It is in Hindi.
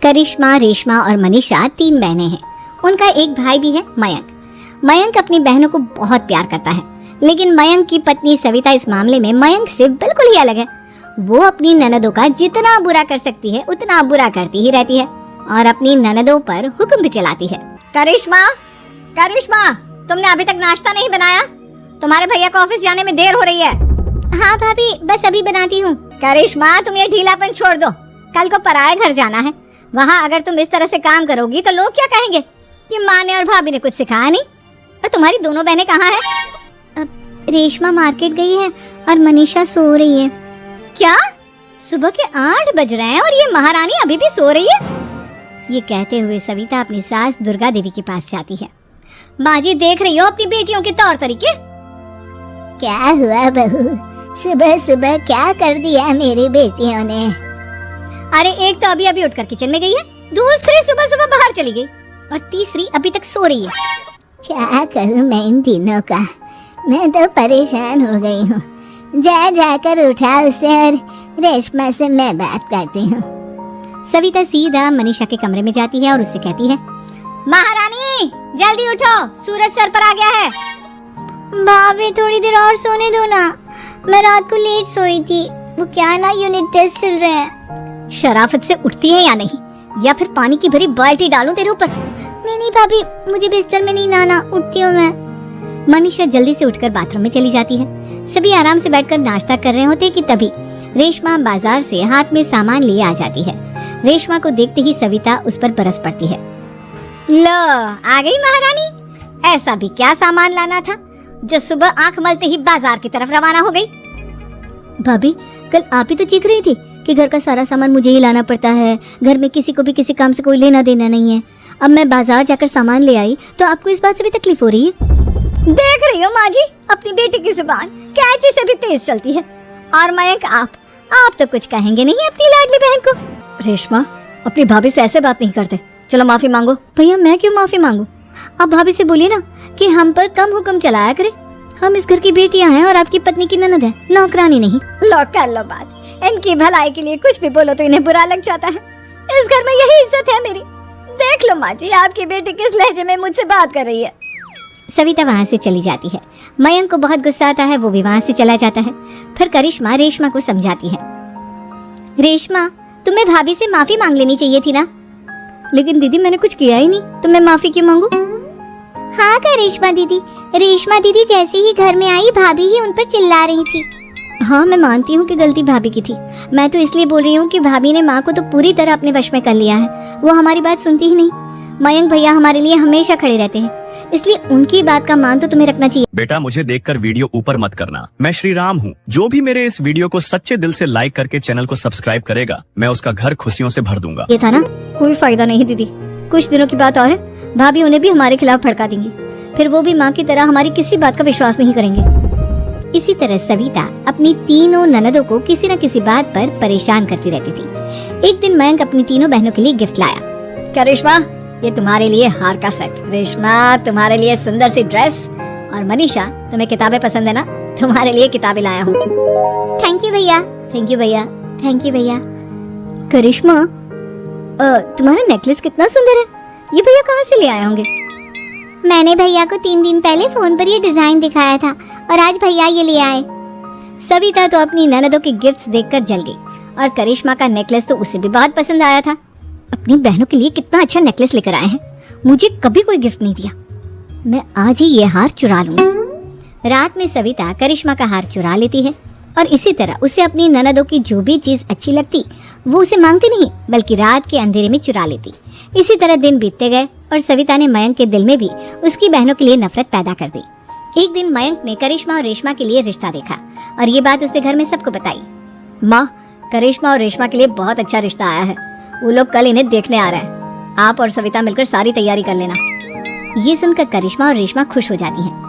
करिश्मा, रेशमा और मनीषा 3 बहनें हैं। उनका एक भाई भी है, मयंक। मयंक अपनी बहनों को बहुत प्यार करता है, लेकिन मयंक की पत्नी सविता इस मामले में मयंक से बिल्कुल ही अलग है। वो अपनी ननदों का जितना बुरा कर सकती है उतना बुरा करती ही रहती है और अपनी ननदों पर हुक्म भी चलाती है। करिश्मा, करिश्मा, तुमने अभी तक नाश्ता नहीं बनाया? तुम्हारे भैया को ऑफिस जाने में देर हो रही है। हाँ भाभी, बस अभी बनाती हूँ। करिश्मा, तुम ये ढीलापन छोड़ दो। कल को पराये घर जाना है। वहाँ अगर तुम इस तरह से काम करोगी तो लोग क्या कहेंगे कि माँ ने और भाभी ने कुछ सिखाया नहीं। और तुम्हारी दोनों बहनें कहाँ हैं? रेशमा मार्केट गई है और मनीषा सो रही है। क्या? सुबह के 8 बज रहे हैं और ये महारानी अभी भी सो रही है? ये कहते हुए सविता अपनी सास दुर्गा देवी के पास जाती है। माँ जी, देख रही हो अपनी बेटियों के तौर तरीके? क्या हुआ बहू, सुबह सुबह क्या कर दिया मेरी बेटियों ने? अरे एक तो अभी अभी उठकर किचन में गई है, दूसरी सुबह सुबह बाहर चली गई और तीसरी अभी तक सो रही है। क्या करूं मैं इन तीनों का, मैं तो परेशान हो गई हूँ। जा जाकर उठा उसे और रेशमा से मैं बात करती हूँ। सविता सीधा मनीषा के कमरे में जाती है और उससे कहती है, महारानी जल्दी उठो, सूरज सर पर आ गया है। भाभी थोड़ी देर और सोने दो ना, मैं रात को लेट सोई थी। वो क्या ना, यूनिट टेस्ट चल रहे हैं। शराफत से उठती है या नहीं, या फिर पानी की भरी बाल्टी डालूं तेरे ऊपर? नहीं नहीं भाभी, मुझे बिस्तर में नहीं नहाना, उठती हूँ मैं। मनीषा जल्दी से उठकर बाथरूम में चली जाती है। सभी आराम से बैठकर नाश्ता कर रहे होते कि तभी रेशमा बाजार से हाथ में सामान लिए आ जाती है। रेशमा को देखते ही सविता उस पर बरस पड़ती है। लो, आ गई महारानी। ऐसा भी क्या सामान लाना था जो सुबह आंख मलते ही बाजार की तरफ रवाना हो गई? भाभी, कल आप ही तो चीख रही थी कि घर का सारा सामान मुझे ही लाना पड़ता है, घर में किसी को भी किसी काम से कोई लेना देना नहीं है। अब मैं बाजार जाकर सामान ले आई तो आपको इस बात से भी तकलीफ हो रही है? देख रही हो माँ जी, अपनी बेटी की जुबान कैंची से भी तेज चलती है। और मयंक, आप तो कुछ कहेंगे नहीं अपनी लाडली बहन को? रेशमा, अपनी भाभी से ऐसे बात नहीं करते। चलो माफी मांगो। भैया, मैं क्यों माफी मांगू? आप भाभी से बोलिए ना कि हम पर कम हुक्म चलाया करे। हम इस घर की बेटियां हैं और आपकी पत्नी की ननद है, नौकरानी नहीं। लो कर लो बात। इनकी भलाई के लिए कुछ भी बोलो तो इन्हें बुरा लग जाता है। इस घर में यही इज्जत है मेरी। देख लो माँ जी, आपकी बेटी किस लहजे में मुझसे बात कर रही है। सविता वहाँ से चली जाती है। मयंक को बहुत गुस्सा आता है, वो भी वहाँ से चला जाता है। फिर करिश्मा रेशमा को समझाती है। रेशमा, तुम्हें भाभी से माफी मांग लेनी चाहिए थी ना। लेकिन दीदी, मैंने कुछ किया ही नहीं, तो मैं माफी क्यों मांगू? हाँ करिश्मा दीदी, रेशमा दीदी जैसे ही घर में आई भाभी ही उन पर चिल्ला रही थी। हाँ, मैं मानती हूँ कि गलती भाभी की थी। मैं तो इसलिए बोल रही हूँ कि भाभी ने माँ को तो पूरी तरह अपने वश में कर लिया है। वो हमारी बात सुनती ही नहीं। मयंक भैया हमारे लिए हमेशा खड़े रहते हैं, इसलिए उनकी बात का मान तो तुम्हें रखना चाहिए। बेटा, मुझे देखकर वीडियो ऊपर मत करना। मैं श्री राम हूँ। जो भी मेरे इस वीडियो को सच्चे दिल से लाइक करके चैनल को सब्सक्राइब करेगा, मैं उसका घर खुशियों से भर दूंगा। ये था ना, कोई फायदा नहीं दीदी। कुछ दिनों की बात और है, भाभी उन्हें भी हमारे खिलाफ भड़का देंगी। फिर वो भी माँ की तरह हमारी किसी बात का विश्वास नहीं करेंगे। इसी तरह सविता अपनी तीनों ननदों को किसी न किसी बात पर परेशान करती रहती थी। एक दिन मयंक अपनी तीनों बहनों के लिए गिफ्ट लाया। क्या रेशमा, ये तुम्हारे लिए हार का सेट। रेशमा, तुम्हारे लिए सुंदर सी ड्रेस। और मनीषा, तुम्हें किताबें पसंद है ना, तुम्हारे लिए किताबें लाया हूँ। थैंक यू भैया, थैंक यू भैया, थैंक यू भैया। करिश्मा, तुम्हारा नेकलेस कितना सुंदर है, ये भैया कहाँ से ले आए होंगे? मैंने भैया को 3 दिन पहले फोन पर ये डिजाइन दिखाया था और आज भैया ये ले आए। सविता तो अपनी ननदों के गिफ्ट्स देखकर जल गई और करिश्मा का नेकलेस तो उसे भी बहुत पसंद आया था। अपनी बहनों के लिए कितना अच्छा नेकलेस लेकर आए हैं, मुझे कभी कोई गिफ्ट नहीं दिया। मैं आज ही ये हार चुरा लूंगी। रात में सविता करिश्मा का हार चुरा लेती है और इसी तरह उसे अपनी ननदों की जो भी चीज अच्छी लगती वो उसे मांगती नहीं, बल्कि रात के अंधेरे में चुरा लेती। इसी तरह दिन बीतते गए और सविता ने मयंक के दिल में भी उसकी बहनों के लिए नफरत पैदा कर दी। एक दिन मयंक ने करिश्मा और रेशमा के लिए रिश्ता देखा और ये बात उसने घर में सबको बताई। माँ, करिश्मा और रेशमा के लिए बहुत अच्छा रिश्ता आया है। वो लोग कल इन्हें देखने आ रहे हैं। आप और सविता मिलकर सारी तैयारी कर लेना। ये सुनकर करिश्मा और रेशमा खुश हो जाती हैं।